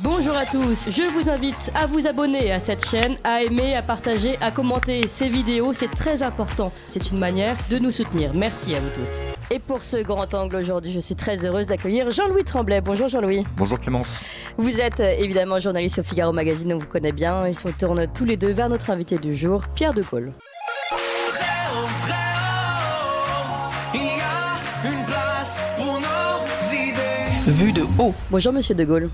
Bonjour à tous, je vous invite à vous abonner à cette chaîne, à aimer, à partager, à commenter ces vidéos, c'est très important. C'est une manière de nous soutenir. Merci à vous tous. Et pour ce grand angle aujourd'hui, je suis très heureuse d'accueillir Jean-Louis Tremblay. Bonjour Jean-Louis. Bonjour Clémence. Vous êtes évidemment journaliste au Figaro Magazine, on vous connaît bien. Ils se tournent tous les deux vers notre invité du jour, Pierre de Gaulle. Vue de haut. Bonjour Monsieur de Gaulle.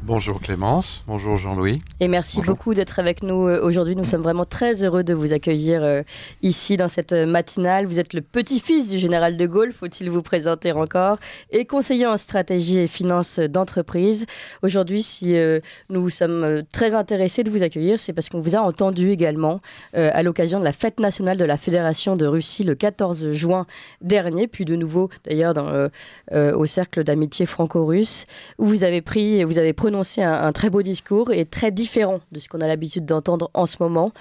Bonjour Clémence, bonjour Jean-Louis. Et merci beaucoup d'être avec nous aujourd'hui. Nous sommes vraiment très heureux de vous accueillir ici dans cette matinale. Vous êtes le petit-fils du général de Gaulle, faut-il vous présenter encore, et conseiller en stratégie et finances d'entreprise. Aujourd'hui, si nous sommes très intéressés de vous accueillir, c'est parce qu'on vous a entendu également à l'occasion de la fête nationale de la Fédération de Russie le 14 juin dernier, puis de nouveau d'ailleurs au cercle d'amitié franco-russe, où vous avez prononcé un très beau discours et très différent de ce qu'on a l'habitude d'entendre en ce moment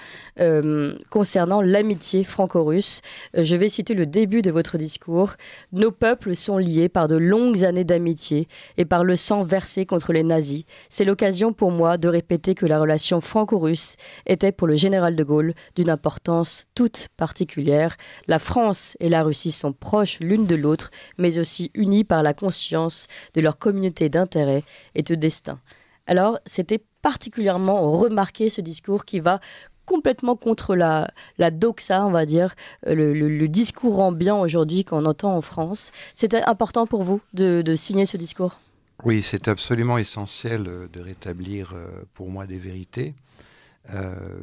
concernant l'amitié franco-russe. Je vais citer le début de votre discours. « Nos peuples sont liés par de longues années d'amitié et par le sang versé contre les nazis. C'est l'occasion pour moi de répéter que la relation franco-russe était pour le général de Gaulle d'une importance toute particulière. La France et la Russie sont proches l'une de l'autre, mais aussi unies par la conscience de leur communauté d'intérêts et de destin. » Alors, c'était particulièrement remarqué ce discours qui va complètement contre la doxa, on va dire, le discours ambiant aujourd'hui qu'on entend en France. C'était important pour vous de signer ce discours ? Oui, c'est absolument essentiel de rétablir pour moi des vérités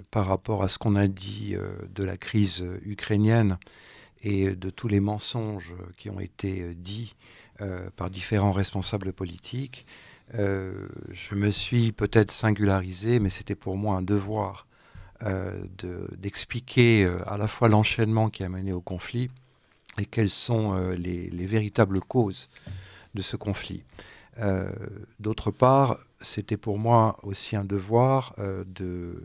par rapport à ce qu'on a dit de la crise ukrainienne et de tous les mensonges qui ont été dits par différents responsables politiques. Je me suis peut-être singularisé, mais c'était pour moi un devoir d'expliquer à la fois l'enchaînement qui a mené au conflit et quelles sont les véritables causes de ce conflit. D'autre part, c'était pour moi aussi un devoir de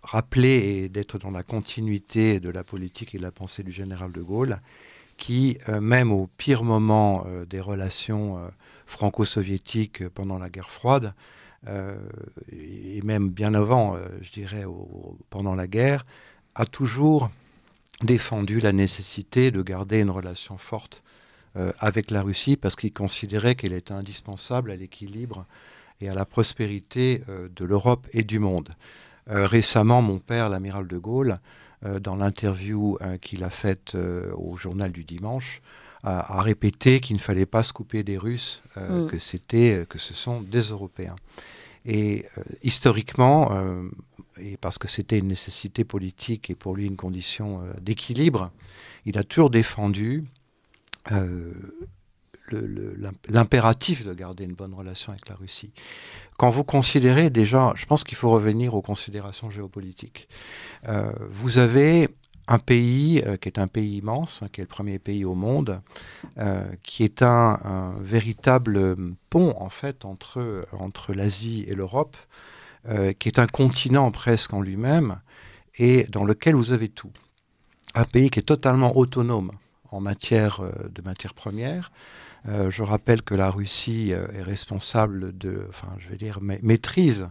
rappeler et d'être dans la continuité de la politique et de la pensée du général de Gaulle, qui, même au pire moment des relations franco-soviétiques pendant la guerre froide, et même bien avant, je dirais, pendant la guerre, a toujours défendu la nécessité de garder une relation forte avec la Russie, parce qu'il considérait qu'elle était indispensable à l'équilibre et à la prospérité de l'Europe et du monde. Récemment, mon père, l'amiral de Gaulle, dans l'interview qu'il a faite au journal du dimanche, a répété qu'il ne fallait pas se couper des Russes, que ce sont des Européens. Et historiquement, et parce que c'était une nécessité politique et pour lui une condition d'équilibre, il a toujours défendu l'impératif de garder une bonne relation avec la Russie. Quand vous considérez déjà, je pense qu'il faut revenir aux considérations géopolitiques. Vous avez un pays qui est un pays immense, qui est le premier pays au monde, qui est un véritable pont en fait entre l'Asie et l'Europe, qui est un continent presque en lui-même et dans lequel vous avez tout. Un pays qui est totalement autonome en matière de matières premières. Je rappelle que la Russie est responsable maîtrise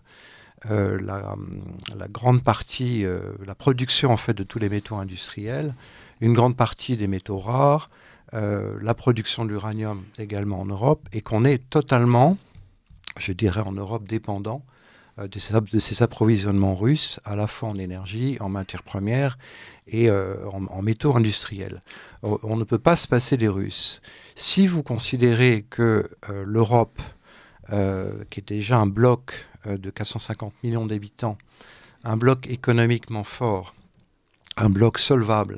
la grande partie, la production en fait de tous les métaux industriels, une grande partie des métaux rares, la production de l'uranium également en Europe, et qu'on est totalement, je dirais en Europe, dépendant de ces approvisionnements russes, à la fois en énergie, en matières premières et en métaux industriels. On ne peut pas se passer des Russes. Si vous considérez que l'Europe, qui est déjà un bloc de 450 millions d'habitants, un bloc économiquement fort, un bloc solvable,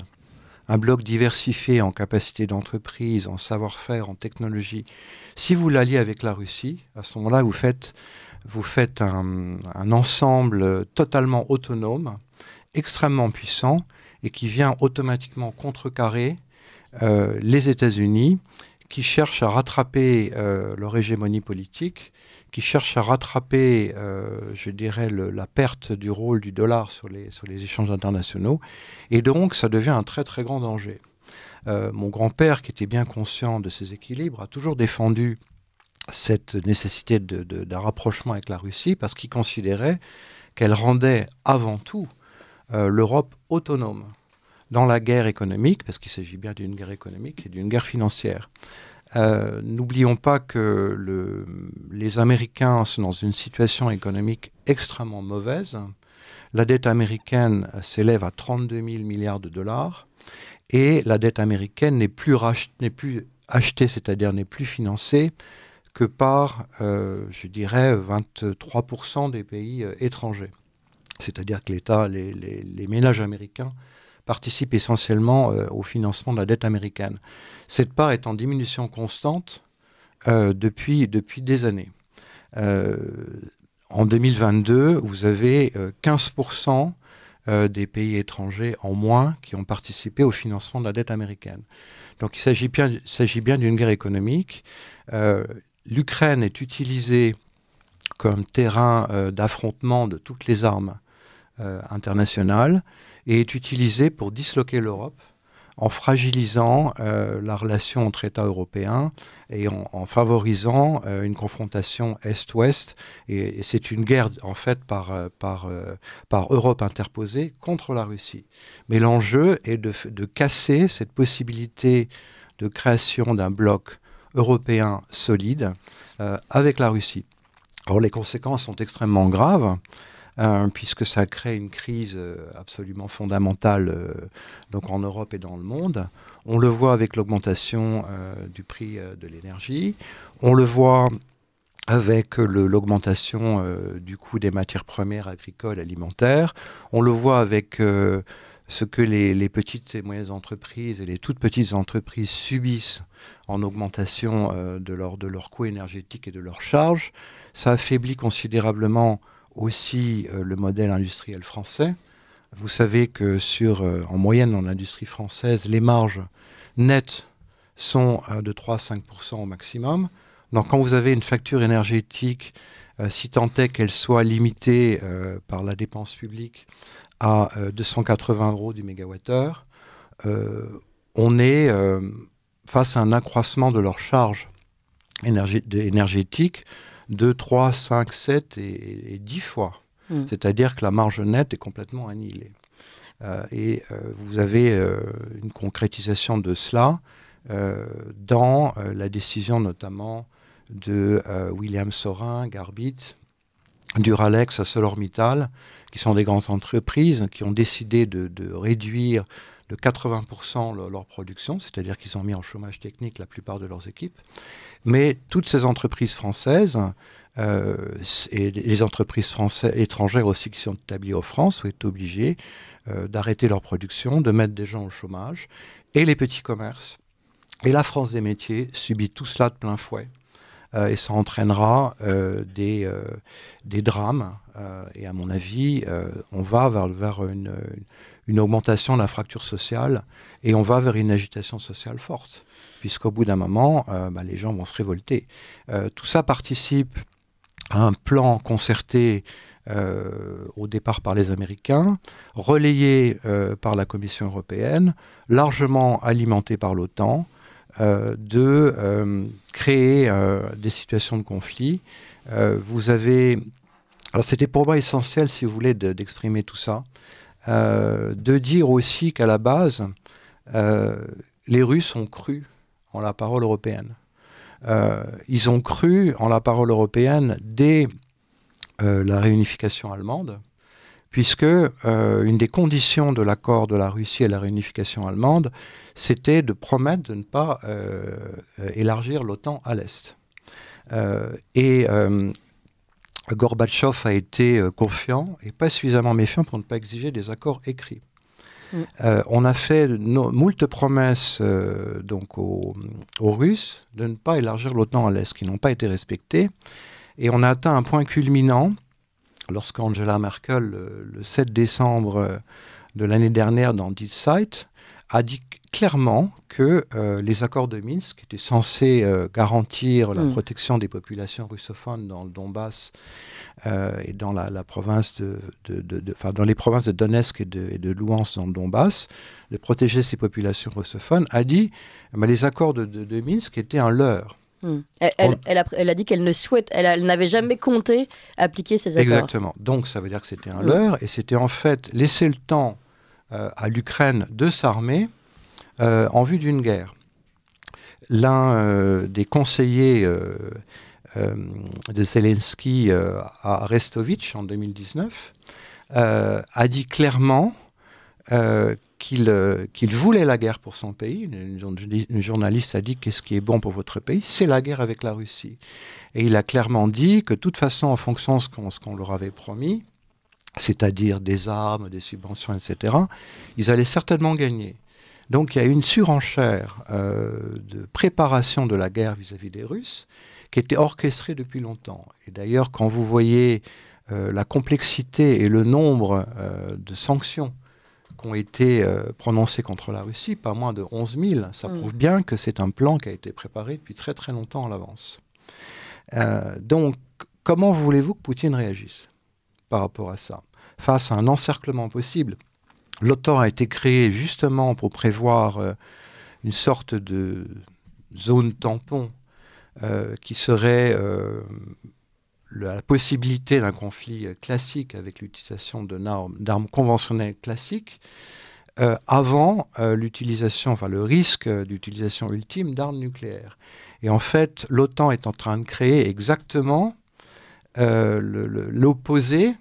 un bloc diversifié en capacité d'entreprise, en savoir-faire, en technologie, si vous l'alliez avec la Russie, à ce moment-là, vous faites un ensemble totalement autonome, extrêmement puissant, et qui vient automatiquement contrecarrer les États-Unis, qui cherchent à rattraper leur hégémonie politique, qui cherchent à rattraper, je dirais, la perte du rôle du dollar sur les échanges internationaux. Et donc, ça devient un très, très grand danger. Mon grand-père, qui était bien conscient de ces équilibres, a toujours défendu cette nécessité d'un rapprochement avec la Russie parce qu'ils considéraient qu'elle rendait avant tout l'Europe autonome dans la guerre économique, parce qu'il s'agit bien d'une guerre économique et d'une guerre financière. N'oublions pas que les Américains sont dans une situation économique extrêmement mauvaise. La dette américaine s'élève à 32 000 milliards de dollars et la dette américaine n'est plus achetée, c'est-à-dire n'est plus financée que par, je dirais, 23% des pays étrangers. C'est-à-dire que l'État, les ménages américains participent essentiellement au financement de la dette américaine. Cette part est en diminution constante depuis des années. En 2022, vous avez 15% des pays étrangers en moins qui ont participé au financement de la dette américaine. Donc il s'agit bien d'une guerre économique. L'Ukraine est utilisée comme terrain d'affrontement de toutes les armes internationales et est utilisée pour disloquer l'Europe en fragilisant la relation entre États européens et en favorisant une confrontation Est-Ouest. Et c'est une guerre, en fait, par Europe interposée contre la Russie. Mais l'enjeu est de casser cette possibilité de création d'un bloc européen solide avec la Russie. Alors, les conséquences sont extrêmement graves. Puisque ça crée une crise absolument fondamentale donc en Europe et dans le monde. On le voit avec l'augmentation du prix de l'énergie. On le voit avec l'augmentation du coût des matières premières agricoles et alimentaires. On le voit avec ce que les petites et moyennes entreprises et les toutes petites entreprises subissent en augmentation de leur coût énergétique et de leurs charges. Ça affaiblit considérablement aussi le modèle industriel français. Vous savez que en moyenne dans l'industrie française, les marges nettes sont de 3 à 5% au maximum. Donc quand vous avez une facture énergétique, si tant est qu'elle soit limitée par la dépense publique à 280 € du mégawattheure, on est face à un accroissement de leurs charges énergétiques de 3, 5, 7 et 10 fois. C'est-à-dire que la marge nette est complètement annihilée. Vous avez une concrétisation de cela dans la décision notamment de William Sorin, Garbit, Duralex, ArcelorMittal, qui sont des grandes entreprises qui ont décidé de réduire de 80% leur production, c'est-à-dire qu'ils ont mis en chômage technique la plupart de leurs équipes. Mais toutes ces entreprises françaises et les entreprises étrangères aussi qui sont établies en France ont été obligées d'arrêter leur production, de mettre des gens au chômage. Et les petits commerces et la France des métiers subit tout cela de plein fouet. Et ça entraînera des drames. Et à mon avis, on va vers une augmentation de la fracture sociale et on va vers une agitation sociale forte. Puisqu'au bout d'un moment, les gens vont se révolter. Tout ça participe à un plan concerté au départ par les Américains, relayé par la Commission européenne, largement alimenté par l'OTAN, de créer des situations de conflit. Alors c'était pour moi essentiel, si vous voulez, d'exprimer tout ça, de dire aussi qu'à la base, les Russes ont cru en la parole européenne. Ils ont cru en la parole européenne dès la réunification allemande, puisque une des conditions de l'accord de la Russie à la réunification allemande, c'était de promettre de ne pas élargir l'OTAN à l'Est. Gorbatchev a été confiant et pas suffisamment méfiant pour ne pas exiger des accords écrits. On a fait moult promesses donc aux Russes de ne pas élargir l'OTAN à l'Est, qui n'ont pas été respectées. Et on a atteint un point culminant lorsqu'Angela Merkel, le 7 décembre de l'année dernière dans Die Zeit, a dit clairement que les accords de Minsk, qui étaient censés garantir la protection des populations russophones dans le Donbass et dans la province dans les provinces de Donetsk et de Louhansk dans le Donbass, de protéger ces populations russophones, a dit les accords de Minsk étaient un leurre. Elle a dit qu'elle elle n'avait jamais compté appliquer ces accords. Exactement. Donc ça veut dire que c'était un leurre, et c'était en fait laisser le temps à l'Ukraine de s'armer en vue d'une guerre. L'un des conseillers de Zelensky à Restovitch en 2019 a dit clairement qu'il voulait la guerre pour son pays. Une journaliste a dit: qu'est-ce qui est bon pour votre pays? C'est la guerre avec la Russie. Et il a clairement dit que de toute façon, en fonction de ce qu'on leur avait promis, c'est-à-dire des armes, des subventions, etc., ils allaient certainement gagner. Donc il y a une surenchère de préparation de la guerre vis-à-vis des Russes qui était orchestrée depuis longtemps. Et d'ailleurs, quand vous voyez la complexité et le nombre de sanctions qui ont été prononcées contre la Russie, pas moins de 11 000, ça prouve bien que c'est un plan qui a été préparé depuis très très longtemps à l'avance. Donc, comment voulez-vous que Poutine réagisse par rapport à ça? Face à un encerclement possible, l'OTAN a été créée justement pour prévoir une sorte de zone tampon qui serait la possibilité d'un conflit classique avec l'utilisation d'armes conventionnelles classiques avant l'utilisation, enfin le risque d'utilisation ultime d'armes nucléaires. Et en fait, l'OTAN est en train de créer exactement l'opposé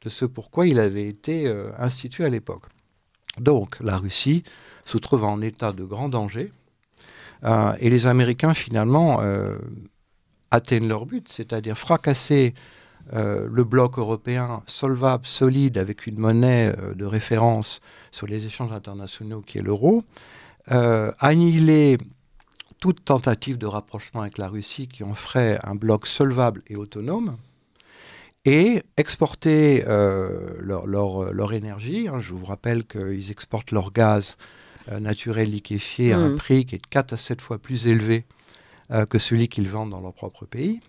de ce pourquoi il avait été institué à l'époque. Donc, la Russie se trouve en état de grand danger et les Américains, finalement, atteignent leur but, c'est-à-dire fracasser le bloc européen solvable, solide, avec une monnaie de référence sur les échanges internationaux qui est l'euro, annihiler toute tentative de rapprochement avec la Russie qui en ferait un bloc solvable et autonome, et exporter leur énergie. Je vous rappelle qu'ils exportent leur gaz naturel liquéfié à un prix qui est 4 à 7 fois plus élevé que celui qu'ils vendent dans leur propre pays.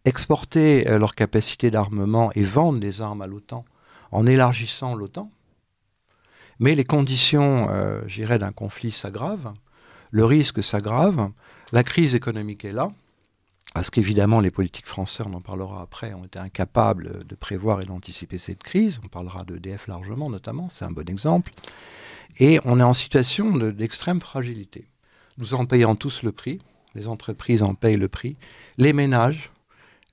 Exporter leur capacité d'armement et vendre des armes à l'OTAN en élargissant l'OTAN. Mais les conditions, d'un conflit s'aggravent, le risque s'aggrave, la crise économique est là, parce qu'évidemment, les politiques français, on en parlera après, ont été incapables de prévoir et d'anticiper cette crise. On parlera d'EDF largement, notamment, c'est un bon exemple. Et on est en situation d'extrême fragilité. Nous en payons tous le prix, les entreprises en payent le prix, les ménages,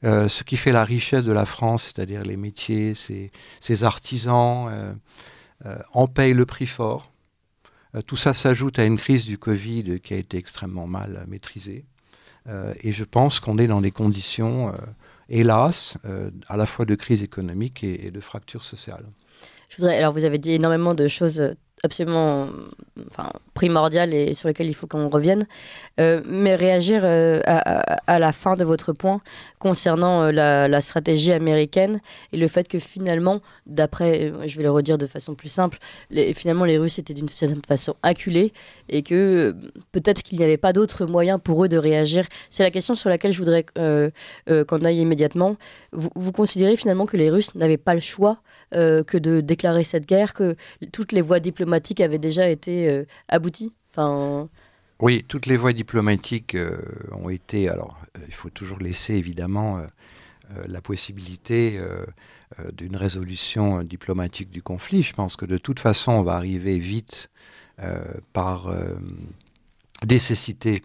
ce qui fait la richesse de la France, c'est-à-dire les métiers, ces artisans, en payent le prix fort. Tout ça s'ajoute à une crise du Covid qui a été extrêmement mal maîtrisée. Et je pense qu'on est dans des conditions, hélas, à la fois de crise économique et de fracture sociale. Alors, vous avez dit énormément de choses absolument primordiales et sur lesquelles il faut qu'on revienne. Mais réagir à la fin de votre point concernant la stratégie américaine et le fait que finalement, d'après, je vais le redire de façon plus simple, finalement les Russes étaient d'une certaine façon acculés et que peut-être qu'il n'y avait pas d'autre moyen pour eux de réagir. C'est la question sur laquelle je voudrais qu'on aille immédiatement. Vous considérez finalement que les Russes n'avaient pas le choix que de déclarer cette guerre, que toutes les voies diplomatiques avaient déjà été abouties? Oui, toutes les voies diplomatiques ont été... Alors, il faut toujours laisser évidemment la possibilité d'une résolution diplomatique du conflit. Je pense que de toute façon, on va arriver vite par nécessité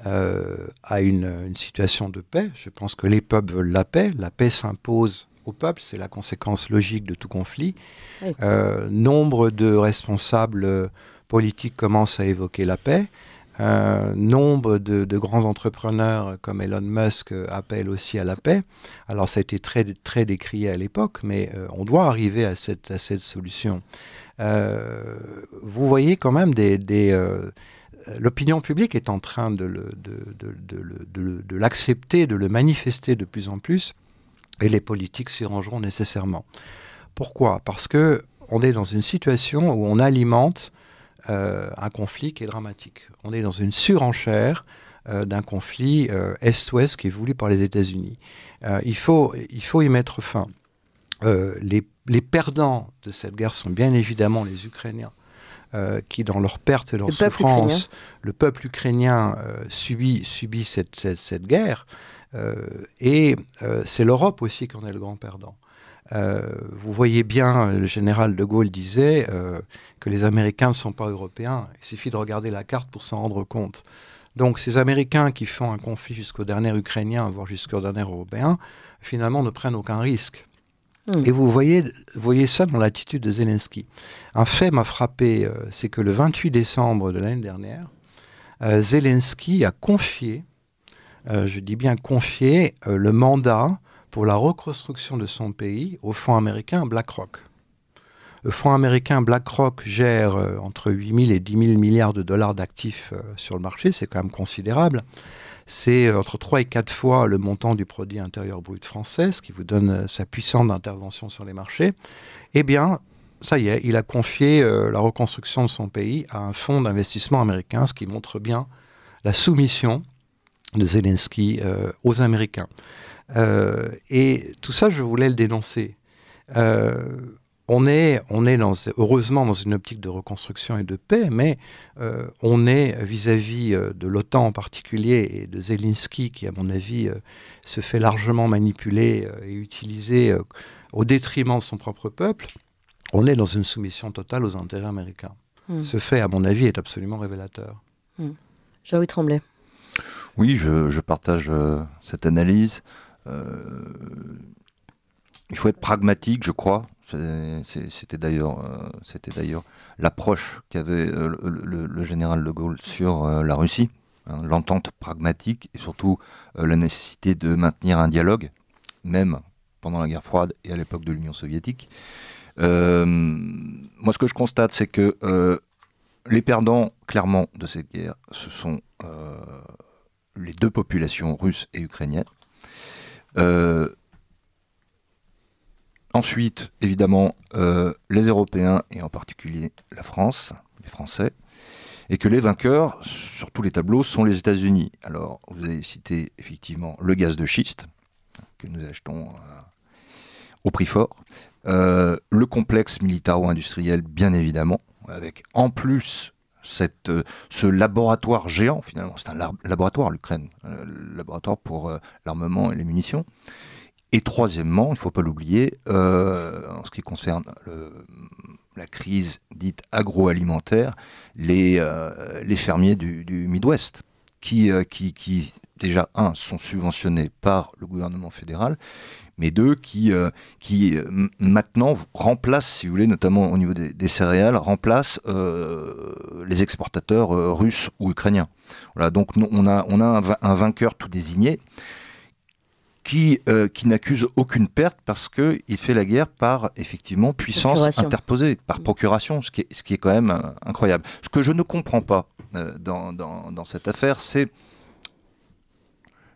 à une situation de paix. Je pense que les peuples veulent la paix. La paix s'impose au peuple, c'est la conséquence logique de tout conflit. Oui. Nombre de responsables politiques commencent à évoquer la paix. Nombre de grands entrepreneurs comme Elon Musk appellent aussi à la paix. Alors ça a été très, très décrié à l'époque, mais on doit arriver à cette solution. Vous voyez quand même l'opinion publique est en train de l'accepter, de le manifester de plus en plus, et les politiques s'y rangeront nécessairement. Pourquoi? Parce qu'on est dans une situation où on alimente un conflit qui est dramatique. On est dans une surenchère d'un conflit Est-Ouest qui est voulu par les États-Unis. Il faut y mettre fin. Les perdants de cette guerre sont bien évidemment les Ukrainiens, qui, dans leur perte et leur souffrance, le peuple ukrainien subit cette guerre. Et c'est l'Europe aussi qui en est le grand perdant. Vous voyez bien, le général de Gaulle disait que les Américains ne sont pas européens. Il suffit de regarder la carte pour s'en rendre compte. Donc ces Américains qui font un conflit jusqu'au dernier Ukrainien, voire jusqu'au dernier Européen, finalement ne prennent aucun risque. Et vous voyez ça dans l'attitude de Zelensky. Un fait m'a frappé, c'est que le 28 décembre de l'année dernière, Zelensky a confié, je dis bien confié, le mandat pour la reconstruction de son pays au fonds américain BlackRock. Le fonds américain BlackRock gère entre 8 000 et 10 000 milliards de dollars d'actifs sur le marché, c'est quand même considérable. C'est entre 3 et 4 fois le montant du produit intérieur brut français, ce qui vous donne sa puissance d'intervention sur les marchés. Eh bien, ça y est, il a confié la reconstruction de son pays à un fonds d'investissement américain, ce qui montre bien la soumission de Zelensky aux Américains. Et tout ça, je voulais le dénoncer. On est heureusement dans une optique de reconstruction et de paix, mais on est vis-à-vis de l'OTAN en particulier et de Zelensky qui, à mon avis, se fait largement manipuler et utiliser au détriment de son propre peuple. On est dans une soumission totale aux intérêts américains. Ce fait, à mon avis, est absolument révélateur. Jean-Louis Tremblay. Oui, je partage cette analyse. Il faut être pragmatique, je crois. C'était d'ailleurs l'approche qu'avait le général de Gaulle sur la Russie, hein, l'entente pragmatique et surtout la nécessité de maintenir un dialogue, même pendant la guerre froide et à l'époque de l'Union soviétique. Moi, ce que je constate, c'est que les perdants, clairement, de cette guerre, ce sont les deux populations russes et ukrainiennes. Ensuite, évidemment, les Européens, et en particulier la France, les Français, et que les vainqueurs, sur tous les tableaux, sont les États-Unis. Alors, vous avez cité effectivement le gaz de schiste, que nous achetons au prix fort, le complexe militaro-industriel, bien évidemment, avec en plus ce laboratoire géant, finalement, c'est un laboratoire, l'Ukraine, laboratoire pour l'armement et les munitions. Et troisièmement, il ne faut pas l'oublier, en ce qui concerne la crise dite agroalimentaire, les fermiers du Midwest, qui déjà, un, sont subventionnés par le gouvernement fédéral, mais deux, qui maintenant remplacent, si vous voulez, notamment au niveau des céréales, remplacent les exportateurs russes ou ukrainiens. Voilà, donc on a un vainqueur tout désigné, qui n'accuse aucune perte parce qu'il fait la guerre par, effectivement, puissance interposée, par procuration, ce qui est quand même incroyable. Ce que je ne comprends pas dans cette affaire, c'est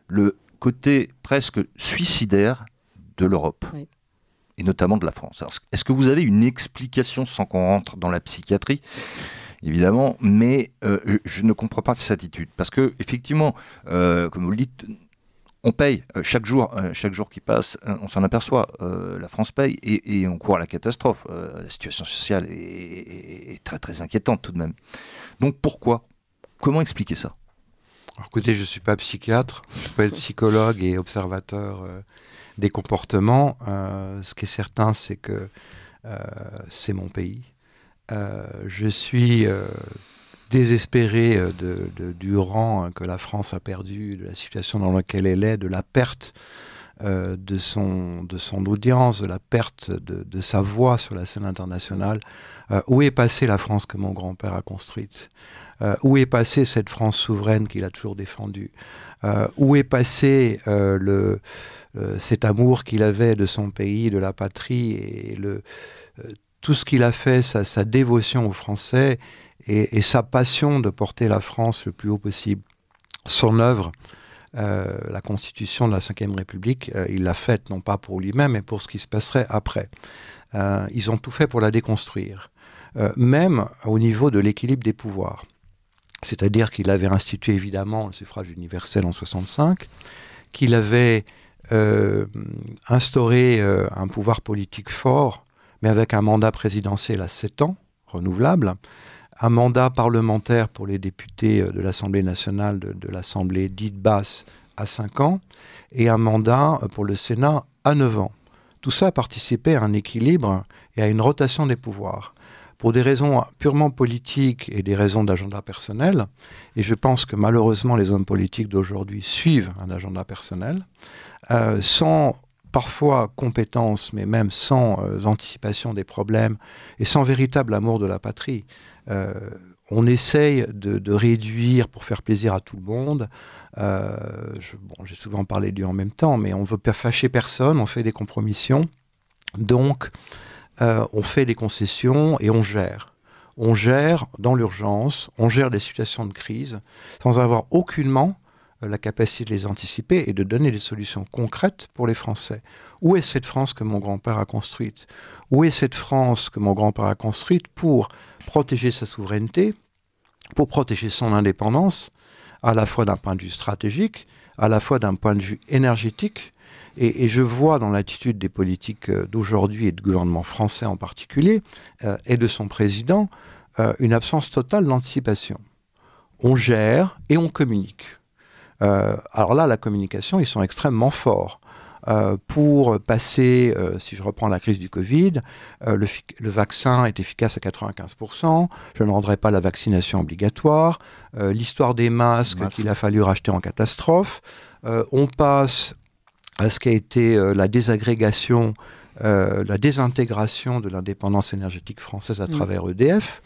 le côté presque suicidaire de l'Europe, oui, et notamment de la France. Alors, est-ce que vous avez une explication, sans qu'on rentre dans la psychiatrie, évidemment, mais je ne comprends pas cette attitude. Parce que, effectivement, comme vous le dites, on paye chaque jour qui passe, on s'en aperçoit. La France paye et on court à la catastrophe. La situation sociale est très très inquiétante tout de même. Donc pourquoi ? Comment expliquer ça ? Alors, écoutez, je ne suis pas psychiatre, je peux être psychologue et observateur des comportements. Ce qui est certain, c'est que c'est mon pays. Je suis désespéré du rang que la France a perdu, de la situation dans laquelle elle est, de la perte de son audience, de la perte de sa voix sur la scène internationale. Où est passée la France que mon grand-père a construite ? Où est passée cette France souveraine qu'il a toujours défendue ? Où est passé cet amour qu'il avait de son pays, de la patrie, et tout ce qu'il a fait, sa dévotion aux Français, et sa passion de porter la France le plus haut possible. Son œuvre, la Constitution de la Ve République, il l'a faite non pas pour lui-même, mais pour ce qui se passerait après. Ils ont tout fait pour la déconstruire, même au niveau de l'équilibre des pouvoirs. C'est-à-dire qu'il avait institué évidemment le suffrage universel en 65, qu'il avait instauré un pouvoir politique fort, mais avec un mandat présidentiel à 7 ans, renouvelable, un mandat parlementaire pour les députés de l'Assemblée nationale, de l'Assemblée dite basse, à 5 ans, et un mandat pour le Sénat à 9 ans. Tout ça a participé à un équilibre et à une rotation des pouvoirs. Pour des raisons purement politiques et des raisons d'agenda personnel, et je pense que malheureusement les hommes politiques d'aujourd'hui suivent un agenda personnel, sans parfois compétence, mais même sans anticipation des problèmes et sans véritable amour de la patrie. On essaye de réduire pour faire plaisir à tout le monde. J'ai souvent parlé du en même temps, mais on ne veut pas fâcher personne, on fait des compromissions. Donc, on fait des concessions et on gère. On gère dans l'urgence, on gère des situations de crise sans avoir aucunement la capacité de les anticiper et de donner des solutions concrètes pour les Français. Où est cette France que mon grand-père a construite? Où est cette France que mon grand-père a construite pour protéger sa souveraineté, pour protéger son indépendance, à la fois d'un point de vue stratégique, à la fois d'un point de vue énergétique? Et je vois dans l'attitude des politiques d'aujourd'hui et du gouvernement français en particulier, et de son président, une absence totale d'anticipation. On gère et on communique. Alors là, la communication, ils sont extrêmement forts. Pour passer, si je reprends la crise du Covid, le vaccin est efficace à 95%, je ne rendrai pas la vaccination obligatoire, l'histoire des masques qu'il a fallu racheter en catastrophe, on passe à ce qu'a été la désagrégation, la désintégration de l'indépendance énergétique française à travers EDF.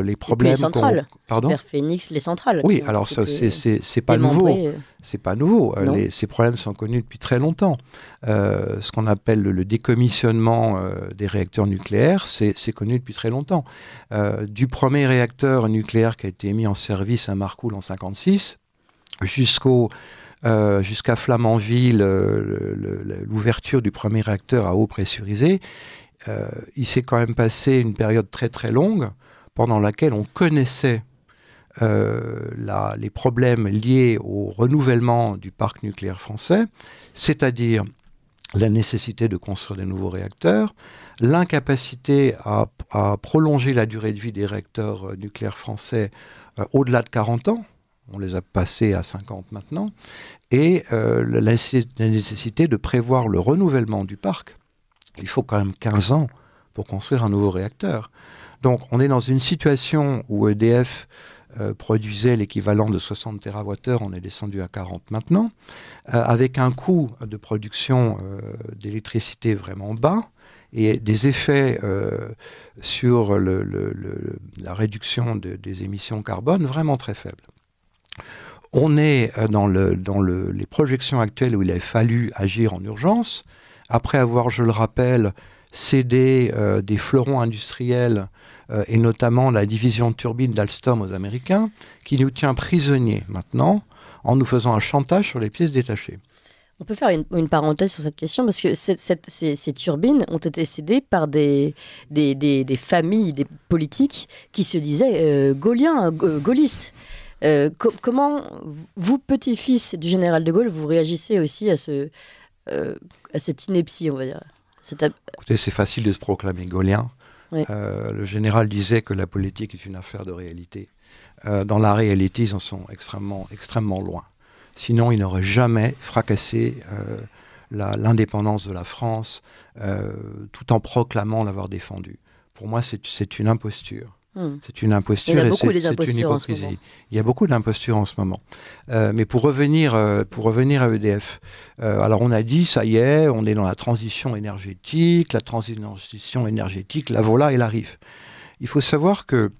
Les problèmes. Et puis les centrales. Pardon ? Superphénix, les centrales. Oui, alors c'est pas nouveau. C'est pas nouveau. Ces problèmes sont connus depuis très longtemps. Ce qu'on appelle le décommissionnement des réacteurs nucléaires, c'est connu depuis très longtemps. Du premier réacteur nucléaire qui a été mis en service à Marcoule en 1956 jusqu'à Flamanville, l'ouverture du premier réacteur à eau pressurisée, il s'est quand même passé une période très très longue pendant laquelle on connaissait les problèmes liés au renouvellement du parc nucléaire français, c'est-à-dire la nécessité de construire des nouveaux réacteurs, l'incapacité à prolonger la durée de vie des réacteurs nucléaires français au-delà de 40 ans. On les a passés à 50 maintenant, et la nécessité de prévoir le renouvellement du parc. Il faut quand même 15 ans pour construire un nouveau réacteur. Donc on est dans une situation où EDF produisait l'équivalent de 60 TWh, on est descendu à 40 maintenant, avec un coût de production d'électricité vraiment bas, et des effets sur la réduction des émissions carbone vraiment très faibles. On est dans les projections actuelles où il a fallu agir en urgence, après avoir, je le rappelle, cédé des fleurons industriels et notamment la division de turbines d'Alstom aux Américains, qui nous tient prisonniers maintenant en nous faisant un chantage sur les pièces détachées. On peut faire une parenthèse sur cette question parce que ces turbines ont été cédées par des familles, des politiques qui se disaient gaullistes. Comment vous, petit-fils du général de Gaulle, vous réagissez aussi à cette ineptie, on va dire? Écoutez, c'est facile de se proclamer gaullien. Oui. Le général disait que la politique est une affaire de réalité. Dans la réalité, ils en sont extrêmement, extrêmement loin. Sinon, ils n'auraient jamais fracassé l'indépendance de la France tout en proclamant l'avoir défendue. Pour moi, c'est une imposture. C'est une imposture. Il y a beaucoup d'impostures une en ce hypocrisie. moment. Il y a beaucoup d'impostures en ce moment. Mais pour revenir à EDF, alors on a dit, ça y est, on est dans la transition énergétique, la voilà, elle arrive. Il faut savoir que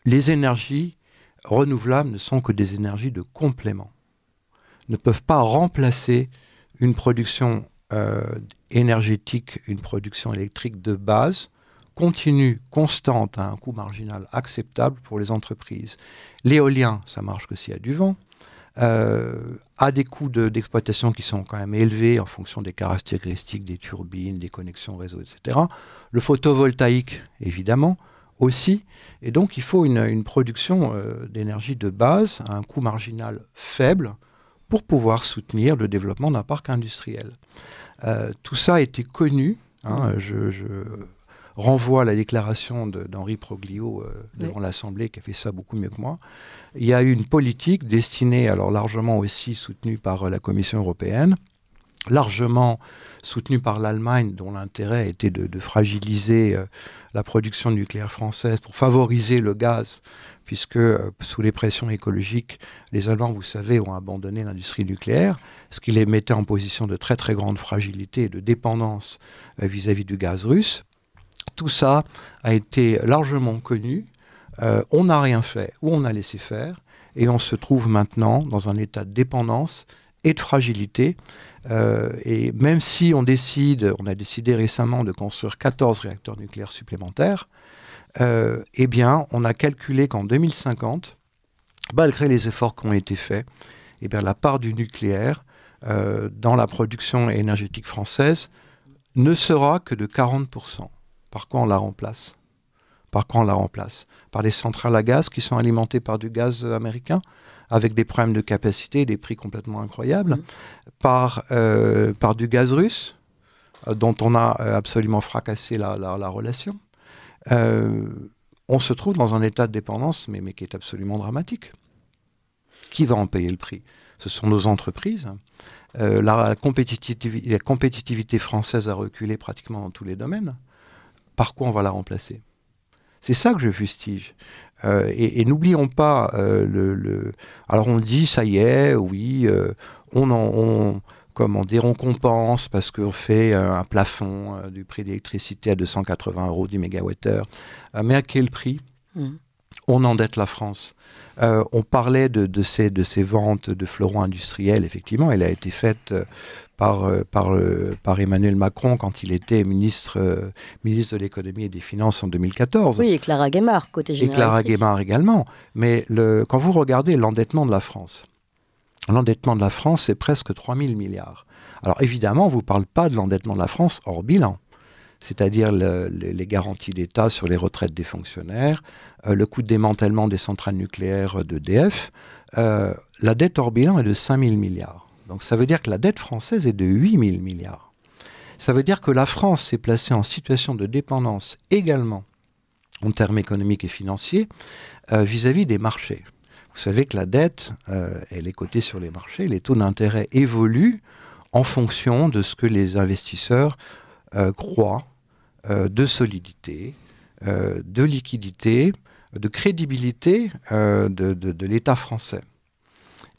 les énergies renouvelables ne sont que des énergies de complément, ne peuvent pas remplacer une production énergétique, une production électrique de base, continue, constante, à un coût marginal acceptable pour les entreprises. L'éolien, ça marche que s'il y a du vent, a des coûts d'exploitation qui sont quand même élevés en fonction des caractéristiques des turbines, des connexions réseau, etc. Le photovoltaïque, évidemment, aussi. Et donc, il faut une production d'énergie de base à un coût marginal faible pour pouvoir soutenir le développement d'un parc industriel. Tout ça a été connu. renvoie à la déclaration d'Henri Proglio devant l'Assemblée, qui a fait ça beaucoup mieux que moi. Il y a eu une politique destinée, alors largement aussi soutenue par la Commission européenne, largement soutenue par l'Allemagne, dont l'intérêt était de fragiliser la production nucléaire française pour favoriser le gaz, puisque sous les pressions écologiques, les Allemands, vous savez, ont abandonné l'industrie nucléaire, ce qui les mettait en position de très très grande fragilité et de dépendance vis-à-vis du gaz russe. Tout ça a été largement connu. On n'a rien fait ou on a laissé faire, et on se trouve maintenant dans un état de dépendance et de fragilité. Et même si on a décidé récemment de construire 14 réacteurs nucléaires supplémentaires, eh bien, on a calculé qu'en 2050, malgré les efforts qui ont été faits, eh bien, la part du nucléaire dans la production énergétique française ne sera que de 40%. Par quoi on la remplace ? Par des centrales à gaz qui sont alimentées par du gaz américain, avec des problèmes de capacité et des prix complètement incroyables, par du gaz russe, dont on a absolument fracassé la relation. On se trouve dans un état de dépendance, mais qui est absolument dramatique. Qui va en payer le prix ? Ce sont nos entreprises. La compétitivité française a reculé pratiquement dans tous les domaines. Par quoi on va la remplacer ? C'est ça que je fustige. Et n'oublions pas, alors on dit, ça y est, oui, on compense parce qu'on fait un plafond du prix d'électricité à 280 € du mégawattheure. Mais à quel prix ? On endette la France. On parlait de ces ventes de fleurons industriels. Effectivement, elle a été faite par Emmanuel Macron quand il était ministre de l'économie et des finances en 2014. Oui, et Clara Guémard, côté général. Et Clara Guémard également. Mais quand vous regardez l'endettement de la France, c'est presque 3 000 milliards. Alors évidemment, on ne vous parle pas de l'endettement de la France hors bilan, c'est-à-dire les garanties d'État sur les retraites des fonctionnaires, le coût de démantèlement des centrales nucléaires d'EDF. La dette hors bilan est de 5 000 milliards. Donc ça veut dire que la dette française est de 8 000 milliards. Ça veut dire que la France s'est placée en situation de dépendance également en termes économiques et financiers vis-à-vis des marchés. Vous savez que la dette, elle est cotée sur les marchés. Les taux d'intérêt évoluent en fonction de ce que les investisseurs croient de solidité, de liquidité, de crédibilité de l'État français.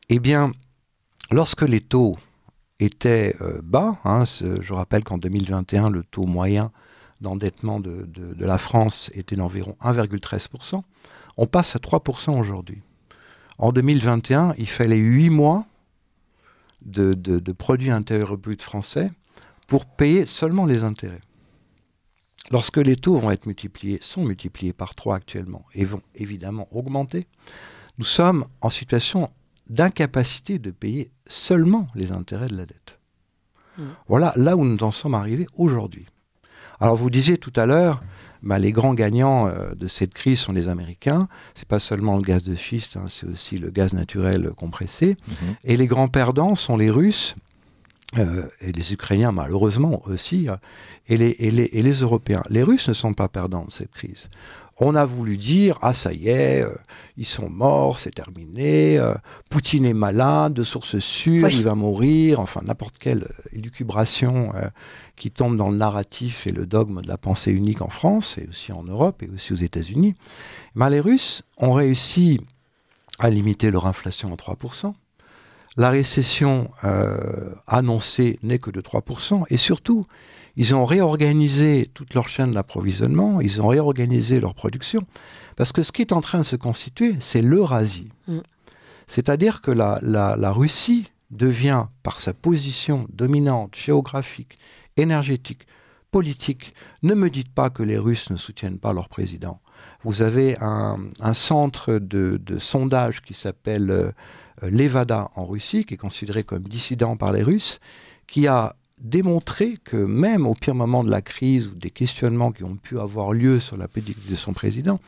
Eh bien, lorsque les taux étaient bas, je rappelle qu'en 2021, le taux moyen d'endettement de la France était d'environ 1,13%, on passe à 3% aujourd'hui. En 2021, il fallait 8 mois de produit intérieur brut français pour payer seulement les intérêts. Lorsque les taux sont multipliés par 3 actuellement et vont évidemment augmenter, nous sommes en situation d'incapacité de payer seulement les intérêts de la dette. Voilà là où nous en sommes arrivés aujourd'hui. Alors vous disiez tout à l'heure, les grands gagnants de cette crise sont les Américains. C'est pas seulement le gaz de schiste, c'est aussi le gaz naturel compressé. Et les grands perdants sont les Russes, et les Ukrainiens malheureusement aussi, et les Européens. Les Russes ne sont pas perdants de cette crise. On a voulu dire, ça y est, ils sont morts, c'est terminé, Poutine est malade, de source sûre, il va mourir, enfin n'importe quelle élucubration qui tombe dans le narratif et le dogme de la pensée unique en France, et aussi en Europe, et aussi aux États-Unis. Les Russes ont réussi à limiter leur inflation à 3%. La récession annoncée n'est que de 3%, et surtout, ils ont réorganisé toute leur chaîne d'approvisionnement, ils ont réorganisé leur production, parce que ce qui est en train de se constituer, c'est l'Eurasie. C'est-à-dire que la Russie devient, par sa position dominante, géographique, énergétique, politique, ne me dites pas que les Russes ne soutiennent pas leur président. Vous avez un centre de sondage qui s'appelle Levada en Russie, qui est considéré comme dissident par les Russes, qui a démontré que même au pire moment de la crise ou des questionnements qui ont pu avoir lieu sur la politique de son président,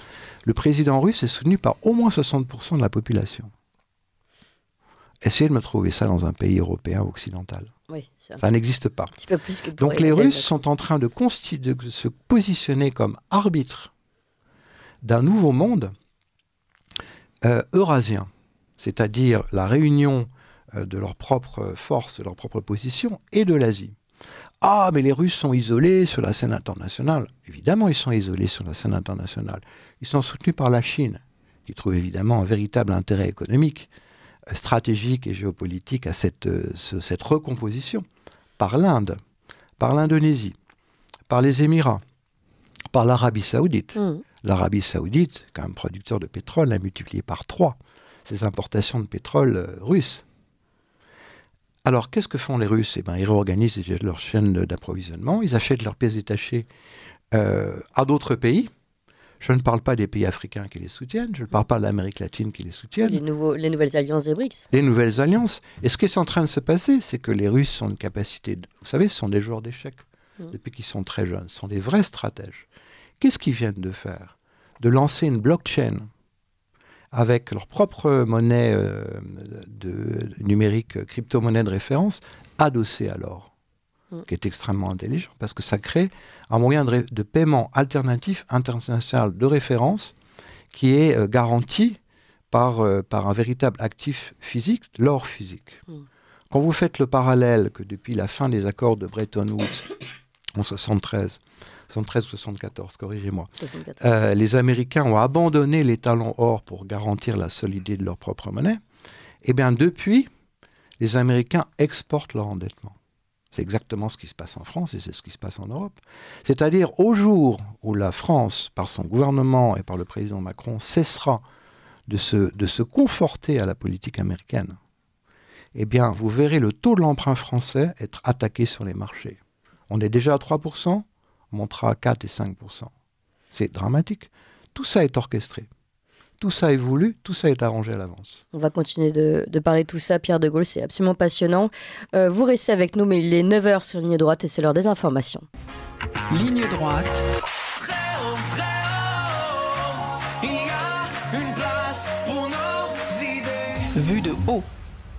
le président russe est soutenu par au moins 60% de la population. Essayez de me trouver ça dans un pays européen ou occidental. Oui, c'est Ça n'existe pas. un petit peu plus que pour Donc les Emmanuel Russes Macron. sont en train de se positionner comme arbitres d'un nouveau monde eurasien, c'est-à-dire la réunion de leurs propres forces, de leurs propres positions et de l'Asie. Ah, mais les Russes sont isolés sur la scène internationale. Évidemment, ils sont isolés sur la scène internationale. Ils sont soutenus par la Chine, qui trouve évidemment un véritable intérêt économique, stratégique et géopolitique à cette recomposition, par l'Inde, par l'Indonésie, par les Émirats, par l'Arabie saoudite. Mmh. L'Arabie saoudite, quand même producteur de pétrole, a multiplié par 3 ses importations de pétrole russes. Alors, qu'est-ce que font les Russes? Ils réorganisent leur chaîne d'approvisionnement, ils achètent leurs pièces détachées à d'autres pays. Je ne parle pas des pays africains qui les soutiennent, je ne parle pas de l'Amérique latine qui les soutiennent. Les nouvelles alliances des BRICS. Les nouvelles alliances. Et ce qui est en train de se passer, c'est que les Russes ont une capacité... Vous savez, ce sont des joueurs d'échecs depuis qu'ils sont très jeunes. Ce sont des vrais stratèges. Qu'est-ce qu'ils viennent de faire? De lancer une blockchain avec leur propre monnaie numérique, crypto-monnaie de référence, adossée à l'or, qui est extrêmement intelligent, parce que ça crée un moyen de paiement alternatif international de référence qui est garanti par un véritable actif physique, l'or physique. Quand vous faites le parallèle que depuis la fin des accords de Bretton Woods en 73 ou 74, corrigez-moi, les Américains ont abandonné les talons or pour garantir la solidité de leur propre monnaie, et bien depuis, les Américains exportent leur endettement. C'est exactement ce qui se passe en France et c'est ce qui se passe en Europe. C'est-à-dire au jour où la France, par son gouvernement et par le président Macron, cessera de se conforter à la politique américaine, eh bien, vous verrez le taux de l'emprunt français être attaqué sur les marchés. On est déjà à 3%, on montera à 4 et 5%. C'est dramatique. Tout ça est orchestré. Tout ça est voulu, tout ça est arrangé à l'avance. On va continuer de parler de tout ça, Pierre de Gaulle, c'est absolument passionnant. Vous restez avec nous, mais il est 9h sur Ligne Droite et c'est l'heure des informations. Ligne droite. Très haut, il y a une place pour nos idées. Vue de haut.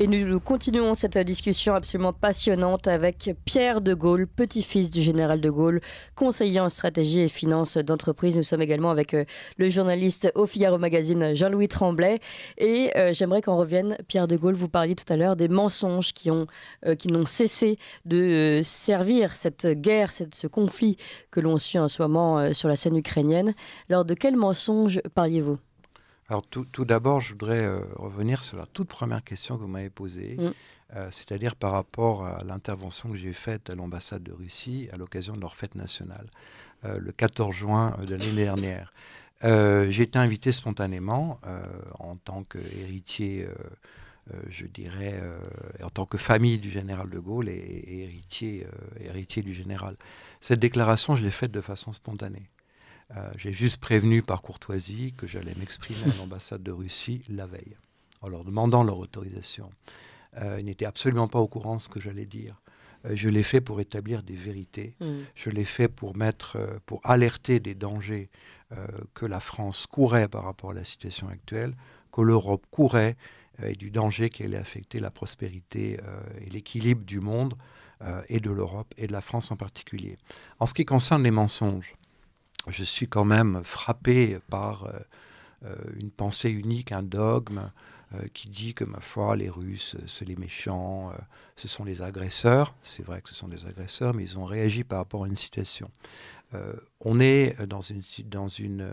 Et nous continuons cette discussion absolument passionnante avec Pierre de Gaulle, petit-fils du général de Gaulle, conseiller en stratégie et finances d'entreprise. Nous sommes également avec le journaliste au Figaro Magazine Jean-Louis Tremblay. Et j'aimerais qu'on revienne, Pierre de Gaulle, vous parliez tout à l'heure des mensonges qui n'ont cessé de servir cette guerre, ce conflit que l'on suit en ce moment sur la scène ukrainienne. Alors de quels mensonges parliez-vous ? Alors tout d'abord, je voudrais revenir sur la toute première question que vous m'avez posée, c'est-à-dire par rapport à l'intervention que j'ai faite à l'ambassade de Russie à l'occasion de leur fête nationale, le 14 juin de l'année dernière. J'ai été invité spontanément en tant qu'héritier, je dirais, en tant que famille du général de Gaulle et héritier du général. Cette déclaration, je l'ai faite de façon spontanée. J'ai juste prévenu par courtoisie que j'allais m'exprimer à l'ambassade de Russie la veille, en leur demandant leur autorisation. Ils n'étaient absolument pas au courant de ce que j'allais dire. Je l'ai fait pour établir des vérités. Je l'ai fait pour alerter des dangers que la France courait par rapport à la situation actuelle, que l'Europe courait, et du danger qui allait affecter la prospérité et l'équilibre du monde et de l'Europe et de la France en particulier. En ce qui concerne les mensonges, je suis quand même frappé par une pensée unique, un dogme qui dit que, ma foi, les Russes, c'est les méchants, ce sont les agresseurs. C'est vrai que ce sont des agresseurs, mais ils ont réagi par rapport à une situation. On est dans une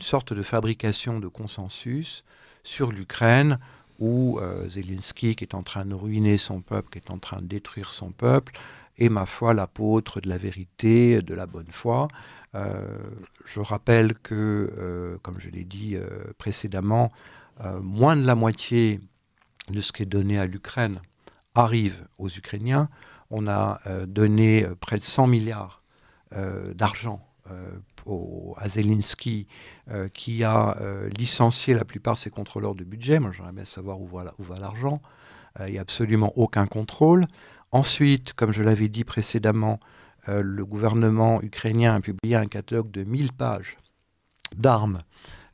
sorte de fabrication de consensus sur l'Ukraine où Zelensky, qui est en train de ruiner son peuple, qui est en train de détruire son peuple, est, ma foi, l'apôtre de la vérité, de la bonne foi. Je rappelle que, comme je l'ai dit précédemment, moins de la moitié de ce qui est donné à l'Ukraine arrive aux Ukrainiens. On a donné près de 100 milliards d'argent à Zelensky, qui a licencié la plupart de ses contrôleurs de budget. Moi, j'aimerais bien savoir où va l'argent. Il n'y a absolument aucun contrôle. Ensuite, comme je l'avais dit précédemment, le gouvernement ukrainien a publié un catalogue de 1000 pages d'armes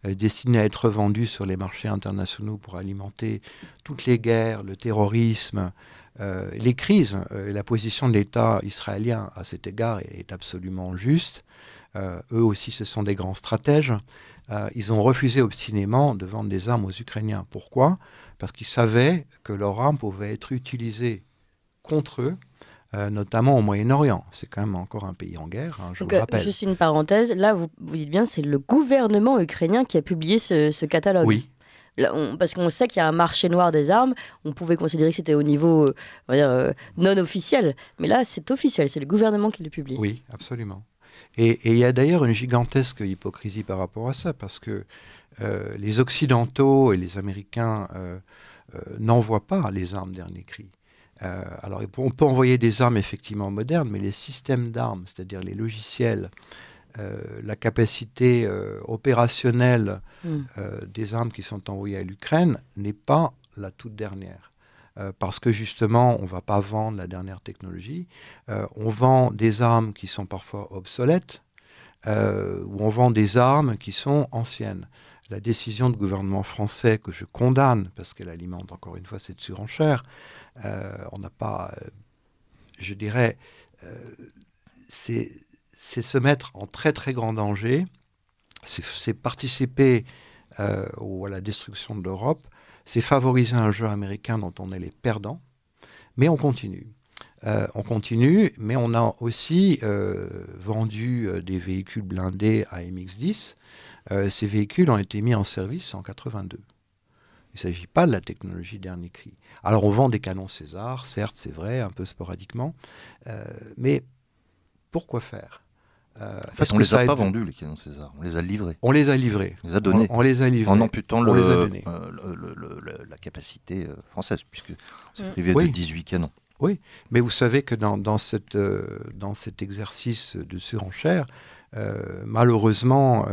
destinés à être vendus sur les marchés internationaux pour alimenter toutes les guerres, le terrorisme, les crises. La position de l'État israélien à cet égard est absolument juste. Eux aussi, ce sont des grands stratèges. Ils ont refusé obstinément de vendre des armes aux Ukrainiens. Pourquoi ? Parce qu'ils savaient que leurs armes pouvaient être utilisées contre eux, notamment au Moyen-Orient. C'est quand même encore un pays en guerre, je vous le rappelle. Juste une parenthèse, là vous dites bien, c'est le gouvernement ukrainien qui a publié ce catalogue. Oui. Là, parce qu'on sait qu'il y a un marché noir des armes, on pouvait considérer que c'était au niveau on va dire, non officiel, mais là c'est officiel, c'est le gouvernement qui le publie. Oui, absolument. Et il y a d'ailleurs une gigantesque hypocrisie par rapport à ça, parce que les Occidentaux et les Américains n'envoient pas les armes dernier cri. Alors on peut envoyer des armes effectivement modernes, mais les systèmes d'armes, c'est-à-dire les logiciels, la capacité opérationnelle des armes qui sont envoyées à l'Ukraine n'est pas la toute dernière. Parce que justement, on ne va pas vendre la dernière technologie. On vend des armes qui sont parfois obsolètes, ou on vend des armes qui sont anciennes. La décision du gouvernement français, que je condamne, parce qu'elle alimente encore une fois cette surenchère, on n'a pas, je dirais, c'est se mettre en très très grand danger, c'est participer à la destruction de l'Europe, c'est favoriser un jeu américain dont on est les perdants, mais on continue. Mais on a aussi vendu des véhicules blindés à MX-10. Ces véhicules ont été mis en service en 82. Il ne s'agit pas de la technologie dernier cri. Alors on vend des canons César, certes c'est vrai, un peu sporadiquement, mais pourquoi faire En fait, on ne les a pas vendus, les canons César. On les a livrés. On les a livrés. On les a donnés. On les a livrés. En amputant la capacité française, puisque c'est privé Oui. de 18 canons. Oui, mais vous savez que dans cet exercice de surenchère, malheureusement,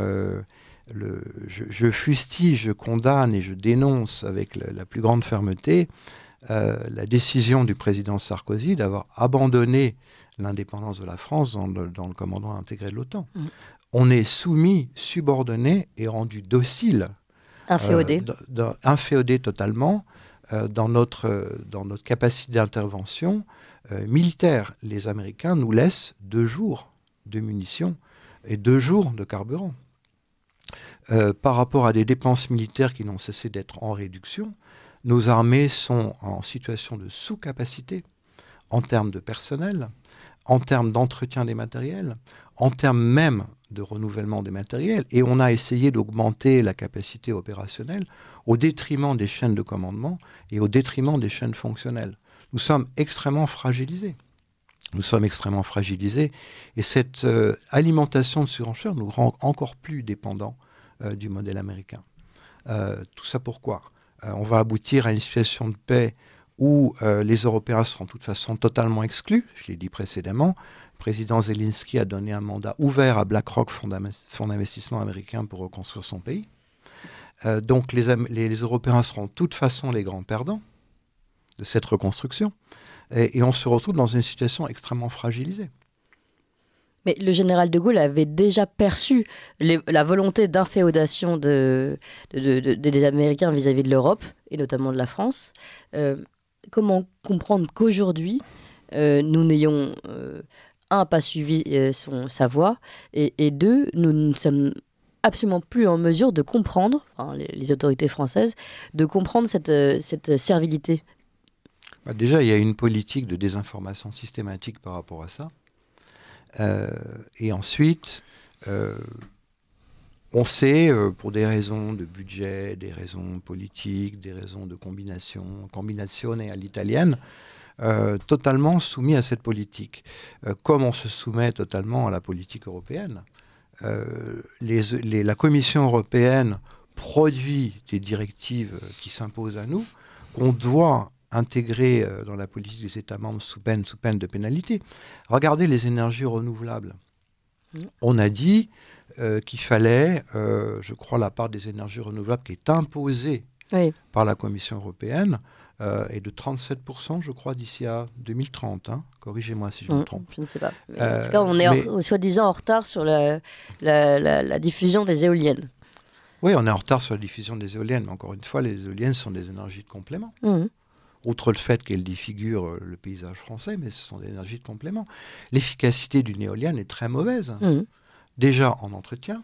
je fustige, je condamne et je dénonce avec la plus grande fermeté la décision du président Sarkozy d'avoir abandonné l'indépendance de la France dans le commandement intégré de l'OTAN. On est soumis, subordonné et rendu docile. Inféodé. Inféodé totalement dans notre capacité d'intervention militaire. Les Américains nous laissent 2 jours de munitions et 2 jours de carburant. Par rapport à des dépenses militaires qui n'ont cessé d'être en réduction, nos armées sont en situation de sous-capacité en termes de personnel, en termes d'entretien des matériels, en termes même de renouvellement des matériels. Et on a essayé d'augmenter la capacité opérationnelle au détriment des chaînes de commandement et au détriment des chaînes fonctionnelles. Nous sommes extrêmement fragilisés. Et cette alimentation de surenchère nous rend encore plus dépendants du modèle américain. Tout ça pourquoi ? On va aboutir à une situation de paix où les Européens seront de toute façon totalement exclus, je l'ai dit précédemment. Le président Zelensky a donné un mandat ouvert à BlackRock, fonds d'investissement américain, pour reconstruire son pays. Donc les Européens seront de toute façon les grands perdants de cette reconstruction. Et on se retrouve dans une situation extrêmement fragilisée. Mais le général de Gaulle avait déjà perçu la volonté d'inféodation des Américains vis-à-vis de l'Europe, et notamment de la France. Comment comprendre qu'aujourd'hui, nous n'ayons, pas suivi sa voie, et 2, nous ne sommes absolument plus en mesure de comprendre, les autorités françaises, de comprendre cette servilité? Déjà, il y a une politique de désinformation systématique par rapport à ça. Et ensuite, on sait, pour des raisons de budget, des raisons politiques, des raisons de combinazione à l'italienne, totalement soumis à cette politique. Comme on se soumet totalement à la politique européenne. La Commission européenne produit des directives qui s'imposent à nous, qu'on doit intégrer dans la politique des États membres sous peine de pénalité. Regardez les énergies renouvelables. On a dit qu'il fallait, je crois, la part des énergies renouvelables qui est imposée par la Commission européenne est de 37%, je crois, d'ici à 2030. Corrigez-moi si je me trompe. Je ne sais pas. Mais en tout cas, on est soi-disant en retard sur la diffusion des éoliennes. Oui, on est en retard sur la diffusion des éoliennes, mais encore une fois, les éoliennes sont des énergies de complément. Outre le fait qu'elles défigurent le paysage français, mais ce sont des énergies de complément. L'efficacité d'une éolienne est très mauvaise. Déjà en entretien,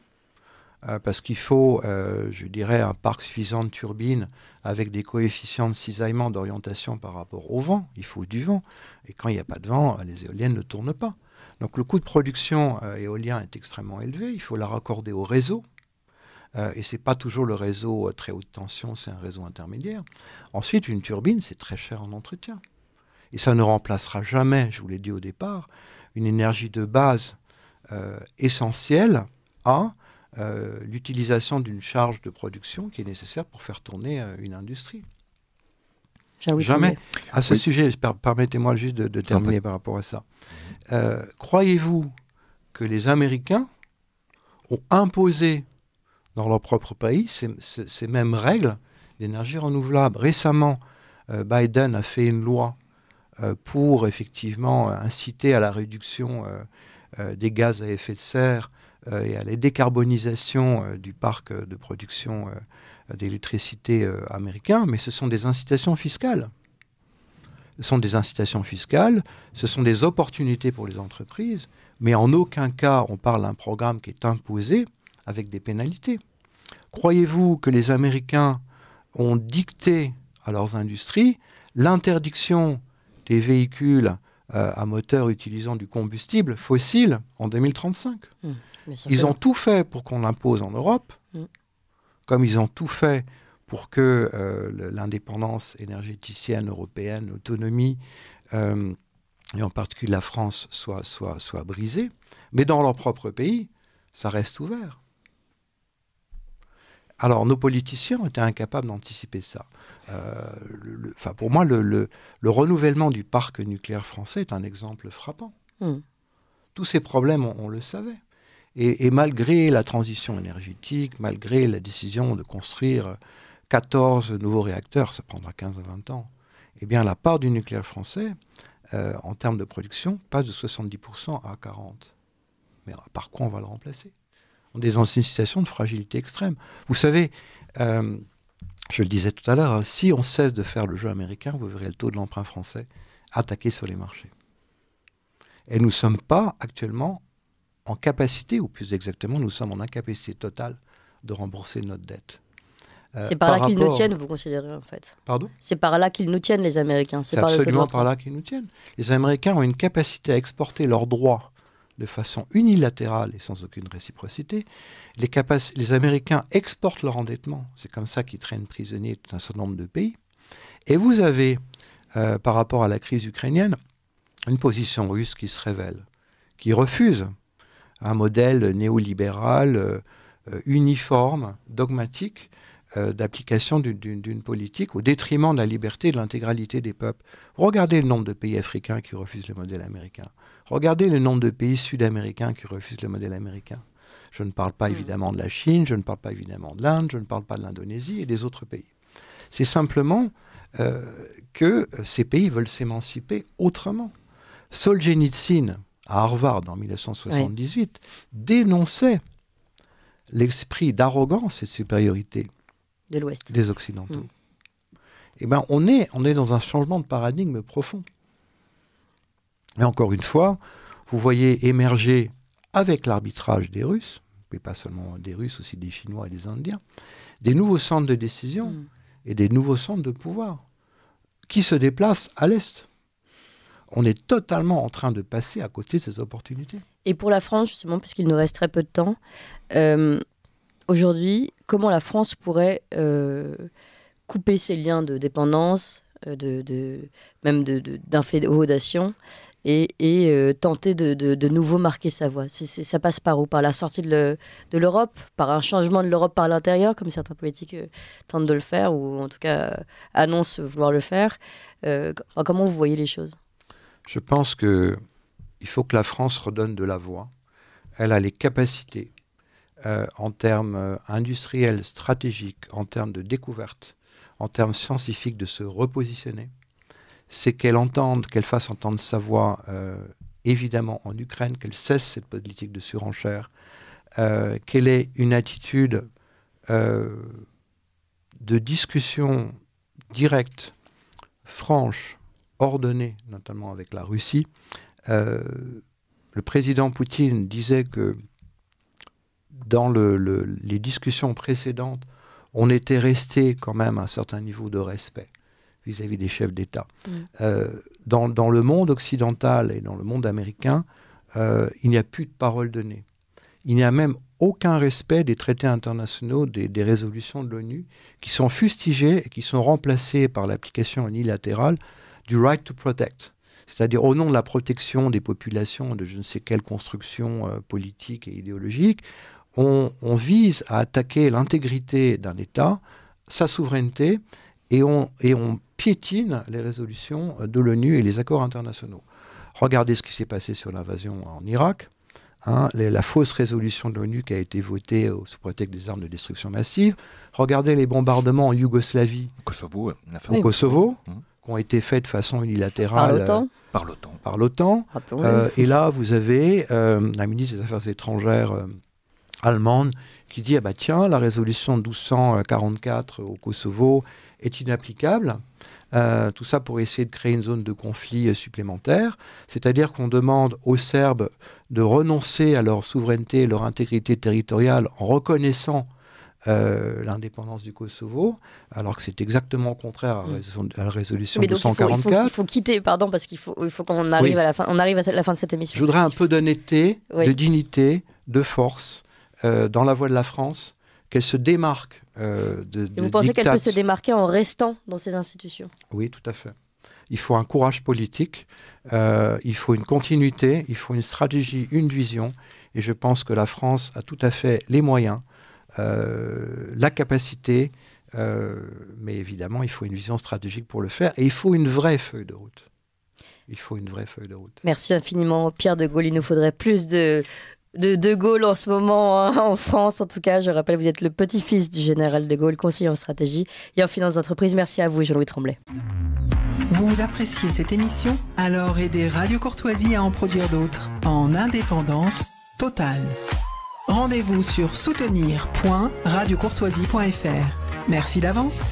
parce qu'il faut, je dirais, un parc suffisant de turbines avec des coefficients de cisaillement d'orientation par rapport au vent. Il faut du vent. Et quand il n'y a pas de vent, les éoliennes ne tournent pas. Donc le coût de production éolien est extrêmement élevé. Il faut la raccorder au réseau. Et ce n'est pas toujours le réseau très haute tension, c'est un réseau intermédiaire. Ensuite, une turbine, c'est très cher en entretien. Et ça ne remplacera jamais, je vous l'ai dit au départ, une énergie de base essentielle à l'utilisation d'une charge de production qui est nécessaire pour faire tourner une industrie. Jamais. À ce sujet, permettez-moi juste de terminer par rapport à ça. Croyez-vous que les Américains ont imposé dans leur propre pays ces mêmes règles d'énergie renouvelable? Récemment, Biden a fait une loi pour effectivement inciter à la réduction des gaz à effet de serre et à la décarbonisation du parc de production d'électricité américain, mais ce sont des incitations fiscales. Ce sont des incitations fiscales, ce sont des opportunités pour les entreprises, mais en aucun cas on parle d'un programme qui est imposé avec des pénalités. Croyez-vous que les Américains ont dicté à leurs industries l'interdiction des véhicules à moteur utilisant du combustible fossile en 2035 ? Ils ont tout fait pour qu'on l'impose en Europe, comme ils ont tout fait pour que l'indépendance énergéticienne européenne, l'autonomie, et en particulier la France, soit brisée. Mais dans leur propre pays, ça reste ouvert. Alors, nos politiciens étaient incapables d'anticiper ça. Pour moi, le renouvellement du parc nucléaire français est un exemple frappant. Tous ces problèmes, on le savait. Et malgré la transition énergétique, malgré la décision de construire 14 nouveaux réacteurs, ça prendra 15 à 20 ans, eh bien, la part du nucléaire français, en termes de production, passe de 70% à 40%. Mais par quoi on va le remplacer ? On est dans une situation de fragilité extrême. Vous savez, je le disais tout à l'heure, si on cesse de faire le jeu américain, vous verrez le taux de l'emprunt français attaquer sur les marchés. Et nous ne sommes pas actuellement en capacité, ou plus exactement, nous sommes en incapacité totale de rembourser notre dette. C'est par là qu'ils nous tiennent, vous considérez, en fait. Pardon ? C'est par là qu'ils nous tiennent, les Américains. C'est absolument par là qu'ils nous tiennent. Les Américains ont une capacité à exporter leurs droits de façon unilatérale et sans aucune réciprocité. Les Américains exportent leur endettement. C'est comme ça qu'ils traînent prisonniers tout un certain nombre de pays. Et vous avez, par rapport à la crise ukrainienne, une position russe qui se révèle, qui refuse un modèle néolibéral, uniforme, dogmatique, d'application d'une politique au détriment de la liberté et de l'intégralité des peuples. Regardez le nombre de pays africains qui refusent le modèle américain. Regardez le nombre de pays sud-américains qui refusent le modèle américain. Je ne parle pas évidemment de la Chine, je ne parle pas évidemment de l'Inde, je ne parle pas de l'Indonésie et des autres pays. C'est simplement que ces pays veulent s'émanciper autrement. Solzhenitsyn, à Harvard en 1978, dénonçait l'esprit d'arrogance et de supériorité de l'Ouest, des Occidentaux. Eh bien, on est dans un changement de paradigme profond. Et encore une fois, vous voyez émerger, avec l'arbitrage des Russes, mais pas seulement des Russes, aussi des Chinois et des Indiens, des nouveaux centres de décision et des nouveaux centres de pouvoir qui se déplacent à l'Est. On est totalement en train de passer à côté de ces opportunités. Et pour la France, justement, puisqu'il nous reste très peu de temps, aujourd'hui, comment la France pourrait couper ses liens de dépendance, même d'inféodation, et tenter de nouveau marquer sa voie. Ça passe par où ? Par la sortie de l'Europe ? Par un changement de l'Europe par l'intérieur, comme certains politiques tentent de le faire, ou en tout cas annoncent vouloir le faire. Comment vous voyez les choses ? Je pense qu'il faut que la France redonne de la voix. Elle a les capacités en termes industriels, stratégiques, en termes de découverte, en termes scientifiques, de se repositionner. C'est qu'elle fasse entendre sa voix, évidemment en Ukraine, qu'elle cesse cette politique de surenchère, qu'elle ait une attitude de discussions directes, franches, ordonnées, notamment avec la Russie. Le président Poutine disait que dans les discussions précédentes, on était resté quand même à un certain niveau de respect vis-à-vis des chefs d'État. Dans le monde occidental et dans le monde américain, il n'y a plus de parole donnée. Il n'y a même aucun respect des traités internationaux, des résolutions de l'ONU, qui sont fustigées et qui sont remplacées par l'application unilatérale du right to protect. C'est-à-dire au nom de la protection des populations de je ne sais quelle construction politique et idéologique, on vise à attaquer l'intégrité d'un État, sa souveraineté, et on piétine les résolutions de l'ONU et les accords internationaux. Regardez ce qui s'est passé sur l'invasion en Irak. La fausse résolution de l'ONU qui a été votée sous prétexte des armes de destruction massive. Regardez les bombardements en Yougoslavie, Au Kosovo, qui ont été faits de façon unilatérale par l'OTAN. Et là, vous avez la ministre des Affaires étrangères allemande qui dit tiens, la résolution 1244 au Kosovo est inapplicable. Tout ça pour essayer de créer une zone de conflit supplémentaire. C'est-à-dire qu'on demande aux Serbes de renoncer à leur souveraineté et leur intégrité territoriale en reconnaissant l'indépendance du Kosovo, alors que c'est exactement contraire à la résolution 244. Il faut quitter, parce qu'il faut qu'on arrive à la fin. On arrive à la fin de cette émission. Je voudrais un peu d'honnêteté, de dignité, de force dans la voie de la France, qu'elle se démarque Et vous pensez qu'elle peut se démarquer en restant dans ces institutions? Oui, tout à fait. Il faut un courage politique, il faut une continuité, il faut une stratégie, une vision. Et je pense que la France a tout à fait les moyens, la capacité, mais évidemment, il faut une vision stratégique pour le faire. Et il faut une vraie feuille de route. Merci infiniment, Pierre de Gaulle. Il nous faudrait plus de Gaulle en ce moment en France. En tout cas, je rappelle, vous êtes le petit-fils du général de Gaulle, conseiller en stratégie et en finance d'entreprise. Merci à vous, Jean-Louis Tremblay. Vous appréciez cette émission? Alors aidez Radio Courtoisie à en produire d'autres en indépendance totale. Rendez-vous sur soutenir.radiocourtoisie.fr. Merci d'avance.